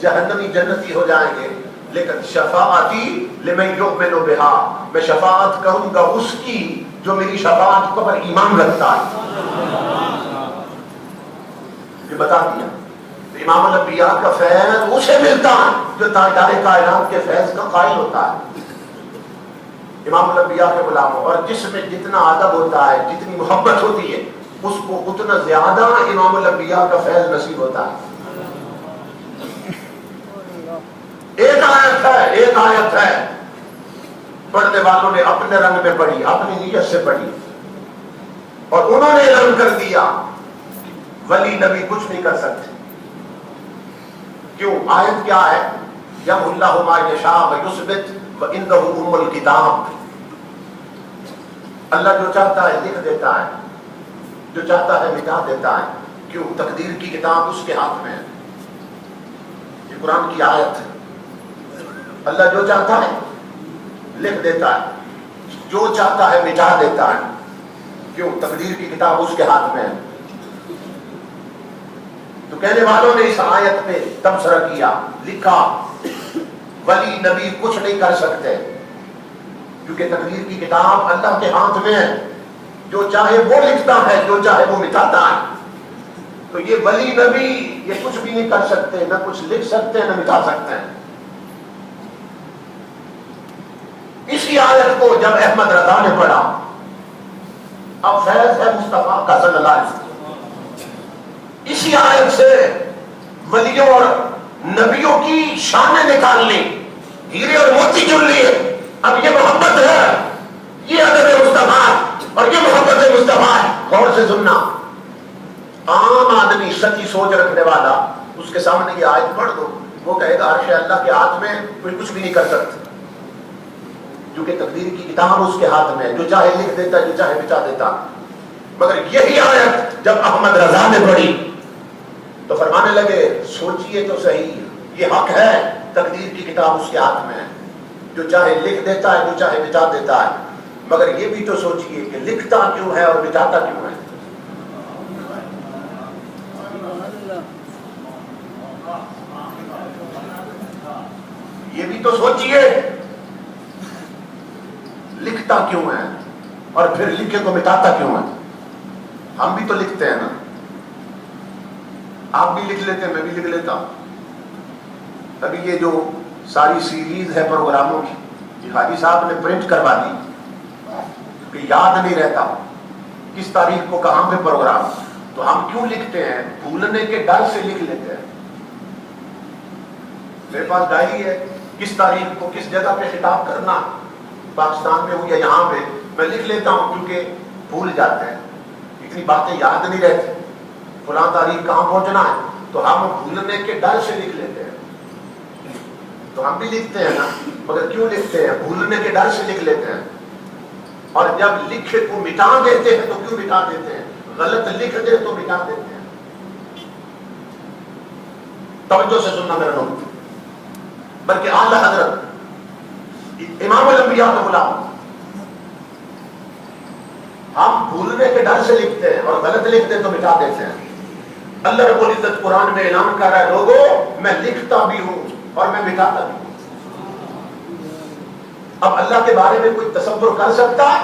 جہنمی جنتی ہو جائیں گے، لیکن شفاعتی لمن یؤمن بہا، میں شفاعت کروں گا اس کی جو میری شفاعت پر ایمان رکھتا ہے. یہ بتا دیا. امام الانبیاء کا فیض اسے ملتا ہے جو تاجدار کائنات کے فیض کا قائل ہوتا ہے. امام الانبیاء کے غلاموں، اور جس میں جتنا ادب ہوتا ہے، جتنی محبت ہوتی ہے، اس کو اتنا زیادہ امام الانبیاء کا فیض نصیب ہوتا ہے. ایک آیت ہے پڑھنے والوں نے اپنے رنگ میں پڑھی، اپنی نیت سے پڑھی، اور انہوں نے اعلان کر دیا ولی نبی کچھ نہیں کر سکتے. کیوں؟ آیت کیا ہے؟ یمحو اللہ ما یشاء ویثبت وعندہ ام الکتاب. اللہ جو چاہتا ہے لکھ دیتا ہے، جو چاہتا ہے مٹا دیتا ہے. کیوں؟ تقدیر کی کتاب اس کے ہاتھ میں ہے. یہ قرآن کی آیت ہے. اللہ جو چاہتا ہے لکھ دیتا ہے، جو چاہتا ہے مٹا دیتا ہے. کیوں؟ تقدیر کی کتاب اس کے ہاتھ میں ہے. تو کہنے والوں نے اس آیت پہ تبصرہ کیا، لکھا ولی نبی کچھ نہیں کر سکتے کیونکہ تقدیر کی کتاب اللہ کے ہاتھ میں ہے. جو چاہے وہ لکھتا ہے، جو چاہے وہ مٹاتا ہے. تو یہ ولی نبی یہ کچھ بھی نہیں کر سکتے، نہ کچھ لکھ سکتے نہ مٹا سکتے ہیں. اسی آیت کو جب احمد رضا نے پڑھا، اب فیض ہے مصطفیٰ کا صلی اللہ علیہ وسلم. اسی آیت سے ولیوں اور نبیوں کی شانیں نکال لی، ہیرے اور موتی چن لیے. اب یہ محبت ہے، یہ ادب مصطفیٰ اور یہ محبت مصطفیٰ. غور سے سننا، عام آدمی سچی سوچ رکھنے والا اس کے سامنے یہ آیت پڑھ دو، وہ کہے گا عرش اللہ کے ہاتھ میں کوئی کچھ بھی نہیں کر سکتا، کیونکہ تقدیر کی کتاب اس کے ہاتھ میں ہے. جو چاہے لکھ دیتا، جو چاہے مٹا دیتا. مگر یہی آیت جب احمد رضا نے پڑھی تو فرمانے لگے سوچئے تو صحیح، یہ حق ہے، تقدیر کی کتاب اس کے ہاتھ میں ہے. جو چاہے لکھ دیتا ہے، جو چاہے مٹا دیتا ہے. مگر یہ بھی تو سوچئے کہ لکھتا کیوں ہے اور مٹاتا کیوں ہے؟ یہ بھی تو سوچئے لکھتا کیوں ہے اور پھر لکھے کو مٹاتا کیوں ہے؟ ہم بھی تو لکھتے ہیں نا، آپ بھی لکھ لیتے ہیں، میں بھی لکھ لیتا ہوں۔ ابھی یہ جو ساری سیریز ہے پروگراموں کی، یہ حاجی صاحب نے پرنٹ کروا دی کہ یاد نہیں رہتا کس تاریخ کو کہاں پہ پروگرام، تو ہم کیوں لکھتے ہیں؟ بھولنے کے ڈر سے لکھ لیتے ہیں۔ میرے پاس ڈائری ہے، کس تاریخ کو کس جگہ پہ خطاب کرنا، پاکستان میں ہو یا یہاں پہ، میں لکھ لیتا ہوں کیونکہ بھول جاتے ہیں، اتنی باتیں یاد نہیں رہتی، فلاں تاریخ کہاں پہنچنا ہے، تو ہم بھولنے کے ڈر سے لکھ لیتے ہیں۔ تو ہم بھی لکھتے ہیں نا، مگر کیوں لکھتے ہیں؟ بھولنے کے ڈر سے لکھ لیتے ہیں۔ اور جب لکھے کو مٹا دیتے ہیں تو کیوں مٹا دیتے ہیں؟ غلط لکھ دے تو مٹا دیتے ہیں۔ توجہ سے سننا میرے لوگ، بلکہ اعلیٰ حضرت امام الانبیاء کا غلام، ہم بھولنے کے ڈر سے لکھتے ہیں اور غلط لکھتے تو مٹا دیتے ہیں۔ اللہ رب العزت قرآن میں اعلان کر رہا ہے، لوگوں میں لکھتا بھی ہوں اور میں مٹاتا بھی ہوں۔ اب اللہ کے بارے میں کوئی تصور کر سکتا ہے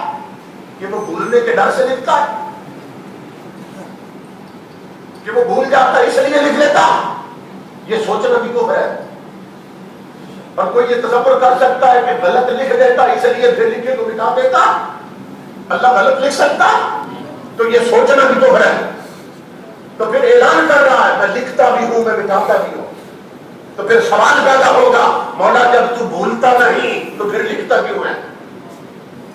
کہ وہ بھولنے کے ڈر سے لکھتا ہے، کہ وہ بھول جاتا ہے اس لیے لکھ لیتا؟ یہ سوچنا بھی کفر ہے۔ اور کوئی یہ تصور کر سکتا ہے کہ غلط لکھ دیتا اس لیے پھر لکھے کو مٹا دیتا؟ اللہ غلط لکھ سکتا؟ تو یہ سوچنا بھی کفر ہے۔ تو پھر اعلان کر رہا ہے میں لکھتا بھی ہوں میں مٹاتا بھی ہوں۔ تو پھر سوال پیدا ہوگا، مولا جب تو بھولتا نہیں تو پھر لکھتا کیوں ہے؟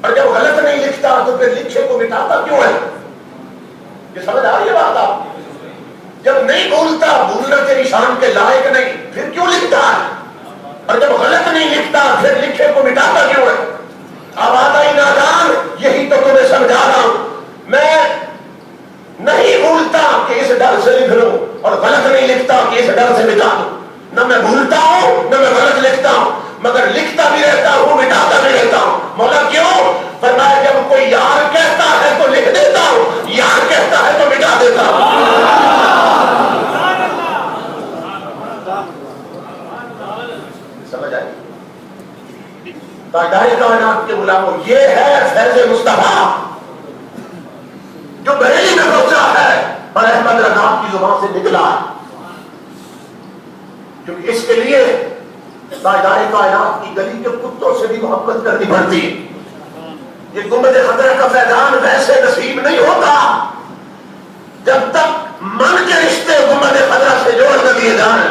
اور جب غلط نہیں لکھتا تو پھر لکھے کو مٹاتا کیوں ہے؟ یہ سمجھ آ رہی ہے بات آپ؟ جب نہیں بھولتا، بھولنا کے نشان کے لائق نہیں، پھر کیوں لکھتا ہے؟ اور جب غلط نہیں لکھتا پھر لکھے کو مٹاتا کیوں ہے؟ آبادہ نادان، یہی تو تمہیں سمجھا رہا ہوں۔ میں نہیں بھولتا کہ اس ڈر سے لکھ لوں، اور غلط نہیں لکھتا کہ اس ڈر سے مٹا دوں۔ نہ میں بھولتا ہوں نہ میں غلط لکھتا ہوں، مگر لکھتا بھی رہتا ہوں مٹاتا بھی رہتا ہوں۔ مولا کیوں؟ فرمایا جب کوئی یار کہتا ہے تو لکھ دیتا ہوں، یار کہتا ہے تو مٹا دیتا ہوں۔ سمجھ آئی؟ تاجدار کائنات کے غلاموں، یہ ہے فیض مصطفیٰ جو بریلی میں پہنچا ہے اور احمد رضا کی زبان سے نکلا ہے، کیونکہ اس کے لیے تاجدار کائنات کی گلی کے کتوں سے بھی محبت کرنی پڑتی ہے۔ یہ گنبد خضرا کا فیضان ویسے نصیب نہیں ہوتا جب تک من کے رشتے گنبد خضرا سے جوڑ نہ دیے جائیں۔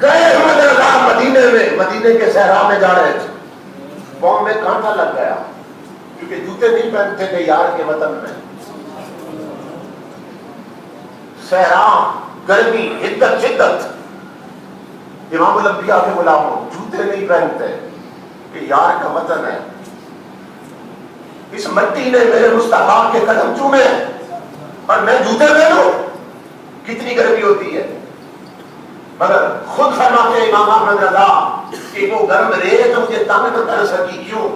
گئے احمد رضا مدینے میں، مدینے کے صحرا میں جا رہے تھے، پاؤں میں کانٹا لگ گیا کیونکہ جوتے نہیں پہنتے تھے یار کے وطن میں۔ صحرا، گرمی، حدت شدت، امام الانبیاء کے غلاموں جوتے نہیں پہنتے کہ یار کا وطن ہے، اس مٹی نے میرے مصطفیٰ کے قدم چومے اور میں جوتے پہنوں، کتنی گرمی ہوتی ہے۔ مگر خود فرماتے امام احمد رضا کہ وہ گرم ریت مجھے تنگ نہ کر سکی، کیوں؟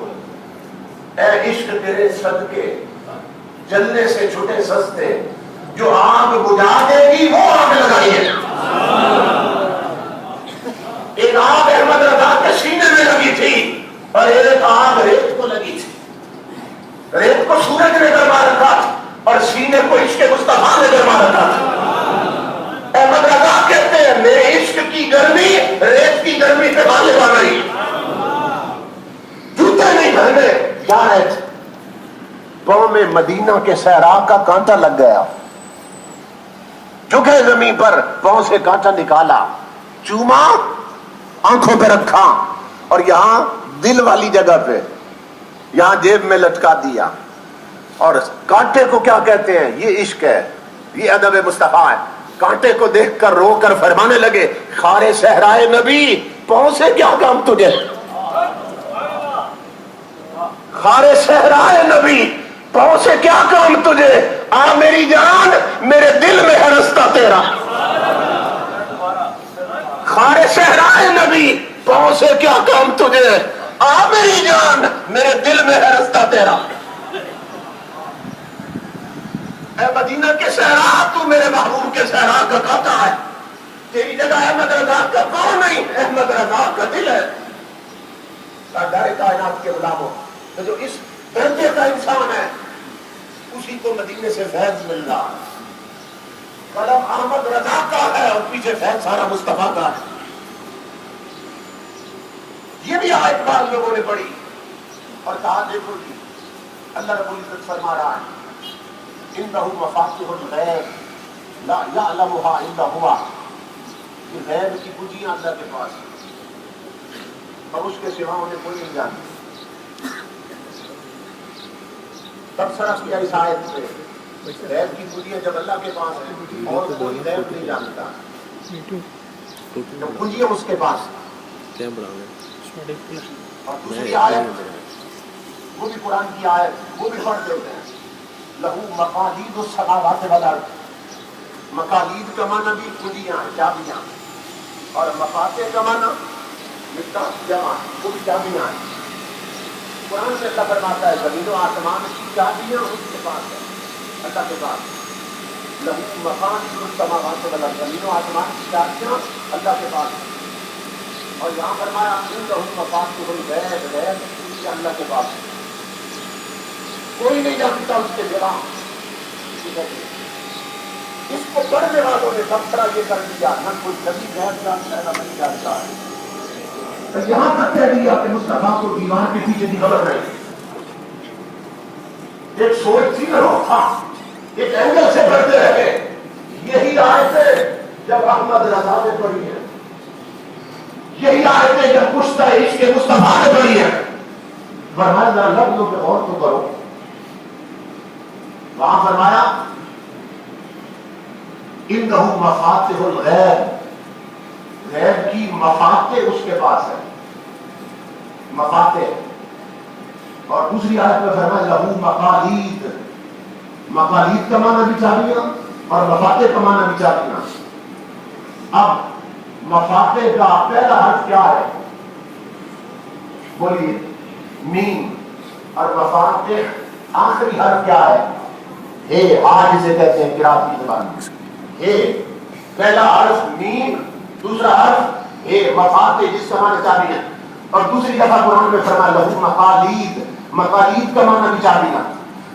اے عشق تیرے صدقے جلنے سے چھٹے سستے، جو آگ بجھا دے گی وہ آگ لگائی ہے۔ ایک آگ احمد رضا کے سینے میں لگی تھی اور ایک آگ ریت کو لگی تھی۔ ریت کو سورج نے گرما رکھا تھا اور سینے کو عشق مصطفیٰ نے گرما رکھا تھا۔ احمد رضا کہتے ہیں میرے عشق کی گرمی ریت کی گرمی پہ غالب آ گئی۔ جوتے نہیں پہنے، جا رہے تھے، پاؤں میں مدینہ کے صحرا کا کانٹا لگ گیا، جھکے زمین پر، پاؤں سے کانٹا نکالا، چوما، آنکھوں پہ رکھا اور یہاں دل والی جگہ پہ، یہاں جیب میں لٹکا دیا۔ اور کانٹے کو کیا کہتے ہیں؟ یہ عشق ہے، یہ ادب مصطفیٰ ہے۔ کانٹے کو دیکھ کر رو کر فرمانے لگے، خار صحرائے نبی پاؤں سے کیا کام تجھے؟ خار صحرائے نبی پاؤں سے کیا کام تجھے؟ آ میری جان میرے دل میں ہے رستہ تیرا۔ خار صحرائے نبی پاؤں سے کیا کام تجھے؟ آ میری جان، میرے دل میں ہے رستہ تیرا، اے مدینہ کے صحرا تو میرے محبوب کے صحرا کا قاطع ہے، تیری جگہ احمد رضا کا کون نہیں، احمد رضا کا دل ہے۔ سردار کائنات کے غلاموں، تو جو اس درجے کا انسان ہے اسی کو مدینے سے فیض مل رہا ہے۔ قلم احمد رضا کا ہے اور پیچھے فیض سارا مصطفیٰ کا ہے۔ یہ بھی آیت بعض لوگوں نے پڑھی اور کہا دیکھو جی اللہ رب العزت فرما رہا ہے انہ مفاتیح الغیب لا یعلمها الا هو، کہ غیب کی کنجیاں اللہ کے پاس ہیں اور اس کے سوا انہیں کوئی نہیں جانتا۔ تبصرہ کیا اس آیت سے، غیب کی کنجیاں جب اللہ کے پاس ہیں اور کوئی غیب نہیں جانتا، جب کنجیاں اس کے پاس ہیں۔ اور دوسری آیت وہ بھی قرآن کی آیت، وہ بھی پڑھ دیتے ہیں، لہو مقالید السماوات والارض، مقالید کا معنی بھی کنجیاں ہیں، چابیاں، اور مفاتیح کا معنی مفتاح جمع، وہ بھی چابیاں ہیں۔ قرآن سے اللہ فرماتا ہے زمین و آسمان کی چابیاں اس کے پاس ہے، اللہ کے پاس۔ لہو مقالید السماوات والارض، زمین و آسمان کی چابیاں اللہ کے پاس ہے۔ اور یہاں فرمایا انہ مفاتیح الغیب، غیب کی اللہ کے پاس ہے، کوئی نہیں جانتا اس کے سوا۔ اس کو پڑھنے والوں نے تبصرہ یہ کر دیا نہ کوئی نبی غیب جانتا ہے نہ نہیں جانتا ہے، یہاں تک کہہ دیا کہ مصطفیٰ کو دیوار کے پیچھے کی خبر نہیں۔ ایک سوچ تھی نہ تھا، ایک اینگل سے پڑھتے رہے۔ یہی آیتیں جب احمد رضا نے پڑھی ہے، یہی آیتیں جب پشتہ عشق کے مصطفیٰ نے پڑھی ہے، فرمایا ذرا لفظوں پہ غور تو کرو۔ وہاں فرمایا انہ مفاتیح الغیب، غیب کی مفاتیح اس کے پاس ہے، مفاتیح۔ اور دوسری آیت میں فرمایا لہو مقالید، مقالید کا معنی بھی چابیاں اور مفاتیح کا معنی بھی چابیاں۔ اب مفاتیح کا پہلا حرف کیا ہے؟ بولیے میم، اور مفاتیح آخری حرف کیا ہے؟ ہے، آج جسے کہتے ہیں قرات کی زبان میں ہے، پہلا حرف میم، دوسرا حرف ہے، مفاتیح جس کا معنی چابیاں۔ اور دوسری دفعہ قرآن میں فرمایا لہو مقالید، مقالید کا معنی بھی چابیاں۔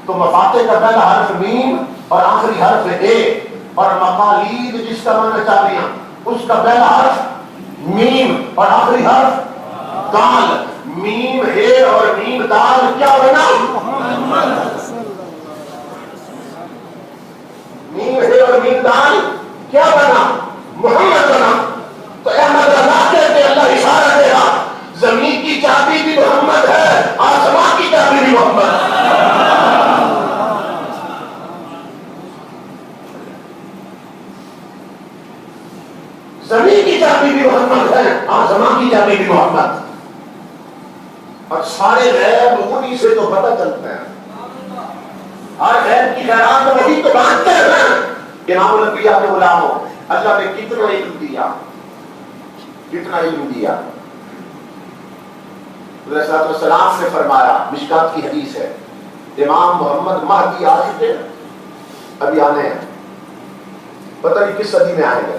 تو مفاتیح کا پہلا حرف میم اور آخری حرف ہے، اور مقالید جس کا معنی چابیاں، اس کا پہلا حرف میم اور آخری حرف دال۔ میم ہے اور میم دال کیا بنا؟ میم ہے اور میم دال کیا بنا؟ محمد بنا۔ تو احمد رضا کہتے اللہ اشارہ دے رہا زمین کی چابی بھی محمد ہے، آسمان کی چابی بھی محمد ہے۔ زمین کی چابی بھی محمد ہے، آسمان کی چابی بھی محمد، اور سارے غیب انہی سے تو پتہ چلتا ہے۔ ہر غیب کی خیرات وہی تو بانٹتے ہیں۔ امام الانبیاء کے غلاموں، اللہ نے کتنا علم دیا، کتنا علم دیا۔ علیہ الصلوۃ والسلام نے فرمایا، مشکات کی حدیث ہے، امام محمد مہدی آ چکے ابھی آنے ہیں، پتہ نہیں کس صدی میں آئیں گے۔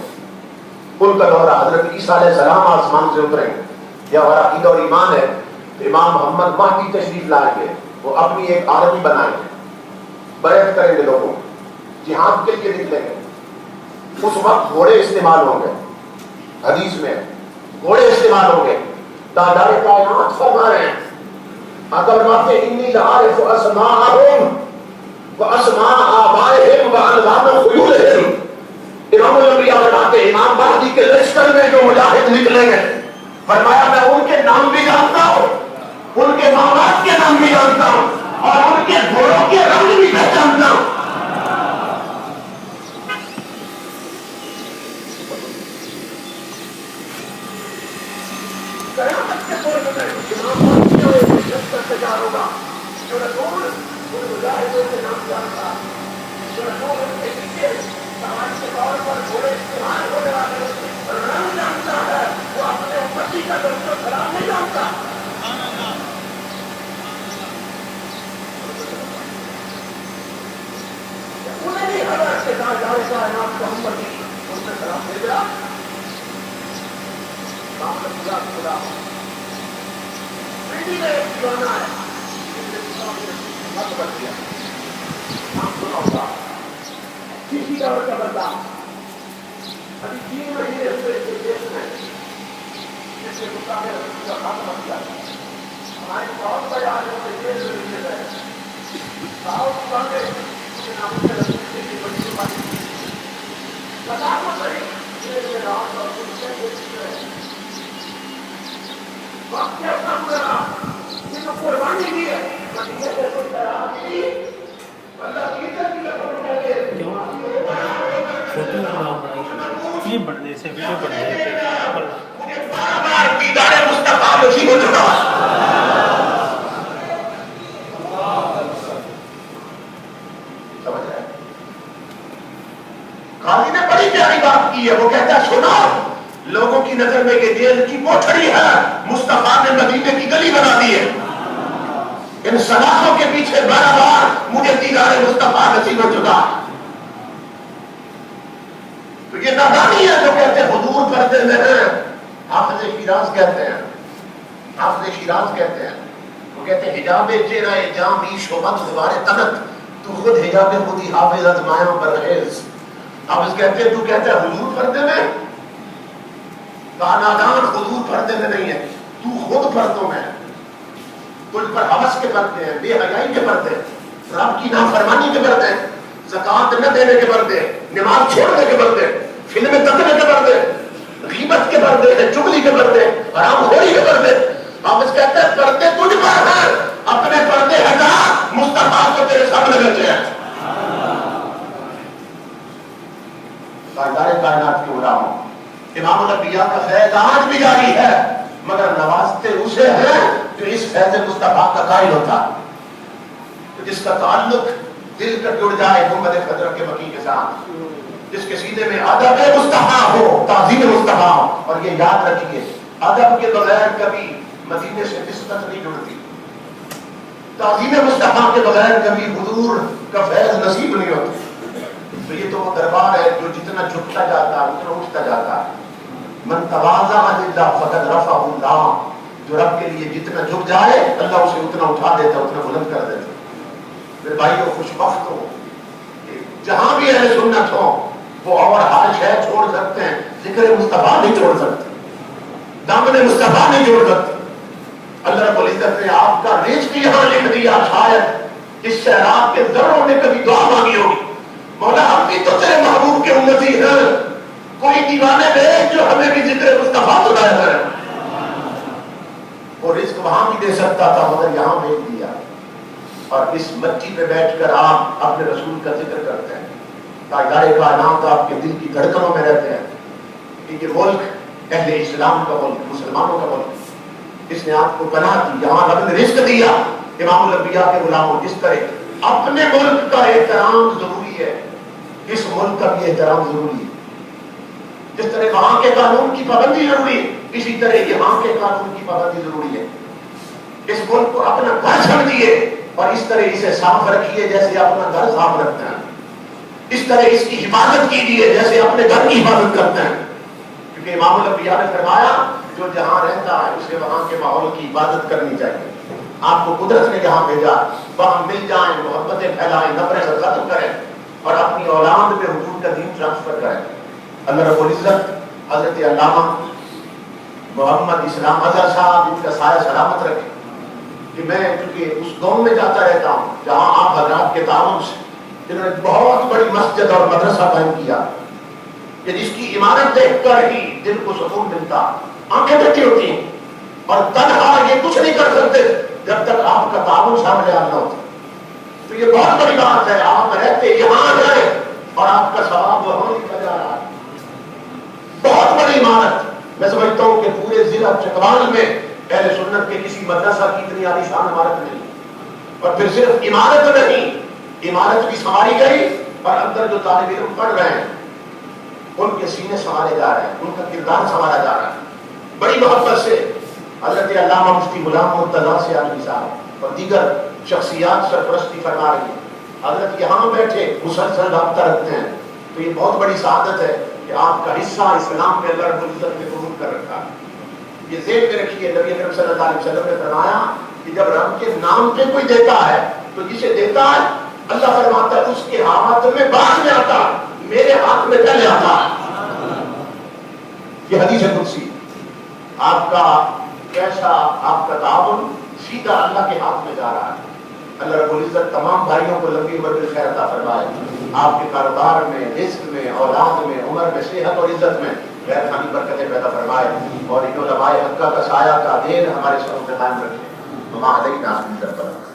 ان کا دورہ حضرت عیسیٰ علیہ السلام آسمان سے اتریں گے، یا ہمارا عقیدہ اور ایمان ہے امام محمد مہدی تشریف لائیں گے، وہ اپنی ایک آرمی بنائیں گے، بیعت کریں گے لوگوں، جہاد کے لیے نکلیں گے۔ اس وقت گھوڑے استعمال ہوں گے، حدیث میں گھوڑے استعمال ہوں گے۔ تاجدار کائنات فرما رہے ہیں، اگر فرماتے انی لعارف اسماءہم واسماء آبائہم وانظام خیولہم۔ امام الانبیاء فرماتے امام مہدی کے لشکر میں جو مجاہد نکلیں گے، فرمایا میں ان کے نام بھی جانتا ہوں، ان کے ماں باپ کے نام بھی جانتا ہوں، اور ان کے گھوڑوں کے رنگ بھی پہچانتا ہوں۔ قیامت کے دور میں امام مہدی کا تیار ہوگا، جو رسول ان مجاہدوں کے نام جانتا ہے، جو رسول ان کے نیچے سماج کے طور پر گھوڑے استعمال ہونے والے رنگ جانتا ہے، وہ اپنے امتی کا درجہ سلام نہیں جانتا۔ کے تاجدار کائنات محمد ان سے سلام بھیجا. خدا بیٹی میں ایک دیوانہ ہے مت بن گیا. نام سنا ہوگا کسی دور کا بندہ ابھی 3 مہینے ہوئے اس دیش میں جس کے مطابق کا خاتمہ بن گیا. ہمارے بہت بڑے آدمی سے دیش میں ملے گئے ساؤتھ بانگے کے نام سے رسول کی بڑی قربانی بتا کو صحیح میں رات اور کچھ سے وقت کیا کام کرا یہ تو قربانی دی ہے مدینہ سے کوئی طرح کی اللہ کی طرح کی لگوں کہتے ہیں فوٹو فلم بن دے سے ویڈیو بن دے بار دیدار مصطفیٰ نصیب ہو چکا ہے. سمجھ رہے ہیں قاضی نے بڑی پیاری بات کی ہے. وہ کہتا ہے سنا لوگوں کی نظر میں یہ جیل کی کوٹھڑی ہے مصطفیٰ نے مدینے کی گلی بنا دی ہے. ان سلاخوں کے پیچھے 12 بار مجھے دیدار مصطفیٰ نصیب ہو چکا. تو یہ نادانی ہے جو کہتے ہیں حضور پردے میں ہیں. حافظ شیراز کہتے ہیں وہ کہتے ہیں حجاب چہرہ جامی شعبت غبار تنت تو خود حجاب خودی حافظ ازمایاں برخیز. حافظ کہتے ہیں تو کہتے ہیں حضور پردے میں نادان حضور پردے میں نہیں ہے تو خود پردوں میں ہے. تجھ پر حوث کے پردے ہیں بے حیائی کے پردے رب کی نافرمانی کے پردے زکات نہ دینے کے پردے نماز چھوڑنے کے پردے فلمیں تکنے کے پردے غیبت کے پردے چغلی کے پردے حرام خوری کے پردے. حافظ کہتے ہیں پردے تجھ پر ہیں اپنے پردے ہٹا مصطفیٰ کو تیرے سامنے بیٹھے ہیں. تاجدار کائنات کے غلاموں امام الانبیاء کا فیض آج بھی جاری ہے مگر نوازتے اسے ہیں جو اس فیض مصطفیٰ کا قائل ہوتا ہے جس کا تعلق دل کا جڑ جائے محمد خضر کے مکی کے ساتھ جس کے سینے میں ادب مصطفیٰ ہو تعظیم مصطفیٰ ہو. اور یہ یاد رکھیے ادب کے بغیر کبھی مدینے سے نسبت نہیں جڑتی. تعظیم مصطفیٰ کے بغیر کبھی حضور کا فیض نصیب نہیں ہوتا. تو یہ تو وہ دربار ہے جو جتنا جھکتا جاتا ہے اتنا اٹھتا جاتا ہے. من تواضع للہ فقد رفعہ اللہ. جو رب کے لیے جتنا جھک جائے اللہ اسے اتنا اٹھا دیتا اتنا بلند کر دیتا. میرے بھائیو خوش بخت ہو جہاں بھی اہل سنت ہو وہ اور حال شے چھوڑ سکتے ہیں ذکر مصطفیٰ نہیں چھوڑ سکتے دامن مصطفیٰ نہیں چھوڑ سکتے. اللہ رب العزت نے آپ کا رزق یہاں لکھ دیا. شاید اس سیراب کے ذروں نے کبھی دعا مانگی ہوگی مولا ہم بھی تو تیرے محبوب کے امتی ہیں کوئی دیوانے بھیج جو ہمیں بھی ذکر مصطفیٰ سنایا کرے. وہ رزق وہاں بھی دے سکتا تھا مگر یہاں بھیج دیا. اور اس مچی پہ بیٹھ کر آپ اپنے رسول کا ذکر کرتے ہیں. تاجدار کائنات آپ کے دل کی دھڑکنوں میں رہتے ہیں کہ یہ ملک اہل اسلام کا ملک مسلمانوں کا ملک اس نے آپ کو بنا دی. یہاں رب نے رزق دیا. امام الانبیاء کے غلاموں جس طرح اپنے ملک کا احترام ضروری ہے اس ملک کا بھی احترام ضروری ہے. جس طرح وہاں کے قانون کی پابندی ضروری ہے اسی طرح یہاں کے قانون کی پابندی ضروری ہے. اس ملک کو اپنا گھر سمجھیے اور اس طرح اسے صاف رکھیے جیسے اپنا گھر صاف رکھتے ہیں. اس طرح اس کی حفاظت کیجیے جیسے اپنے گھر کی حفاظت کرتے ہیں. کیونکہ امام الانبیاء نے فرمایا جو جہاں رہتا ہے اسے وہاں کے ماحول کی حفاظت کرنی چاہیے. آپ کو قدرت نے یہاں بھیجا وہاں مل جائیں محبتیں پھیلائیں نفرت ختم کریں اور اپنی اولاد میں حضور کا دین ٹرانسفر کریں. اللہ رب العزت حضرت علامہ محمد اسلام اظہر صاحب ان کا سایہ سلامت رکھے کہ میں چونکہ اس گاؤں میں جاتا رہتا ہوں جہاں آپ حضرات کے تعاون سے جنہوں نے بہت بڑی مسجد اور مدرسہ قائم کیا کہ جس کی عمارت دیکھ کر ہی دل کو سکون ملتا آنکھیں بیٹھی ہوتی ہیں اور تنہا یہ کچھ نہیں کر سکتے جب تک آپ کا تعاون سامنے آنا ہوتا. تو یہ بہت بڑی بات ہے آپ رہتے یہاں رہے اور آپ کا ثواب وہاں لکھا جا رہا ہے. بہت بڑی عمارت. میں سمجھتا ہوں کہ پورے ضلع چکوال میں اہل سنت کے کسی مدرسہ کی اتنی عالیشان عمارت نہیں. اور پھر صرف عمارت نہیں عمارت بھی سنواری گئی اور اندر جو طالب علم پڑھ رہے ہیں ان کے سینے سنوارے جا رہے ہیں ان کا کردار سنوارا جا رہا ہے. بڑی محبت سے حضرت علامہ مفتی غلام مرتضیٰ سیالوی صاحب اور دیگر شخصیات سرپرستی فرما رہی ہیں. حضرت یہاں بیٹھے مسلسل رابطہ رکھتے ہیں، تو یہ بہت بڑی سعادت ہے کہ آپ کا حصہ اسلام میں اللہ رب العزت نے قبول کر رکھا ہے۔ یہ ذہن میں رکھیے، نبی اکرم صلی اللہ علیہ وسلم نے فرمایا کہ جب رب کے نام پہ کوئی دیتا ہے تو جسے دیتا ہے اللہ فرماتا ہے اس کے ہاتھ میں بعد میں آتا ہے، میرے ہاتھ میں پہلے آتا ہے۔ یہ حدیث قدسی، آپ کا پیسہ، آپ کا تعاون سیدھا اللہ کے ہاتھ میں جا رہا ہے۔ اللہ رب العزت تمام بھائیوں کو لمبی عمر بالخیر عطا فرمائے، آپ کے کاروبار میں، رزق میں، اولاد میں، عمر میں، صحت اور عزت میں غیر خانی برکتیں پیدا فرمائے، اور ان علماء حقہ کا سایہ کا دین ہمارے سروں پہ قائم رکھے۔ وما علینا الا البلاغ۔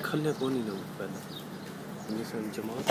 کھلے کون ہی لوگ پہلے جماعت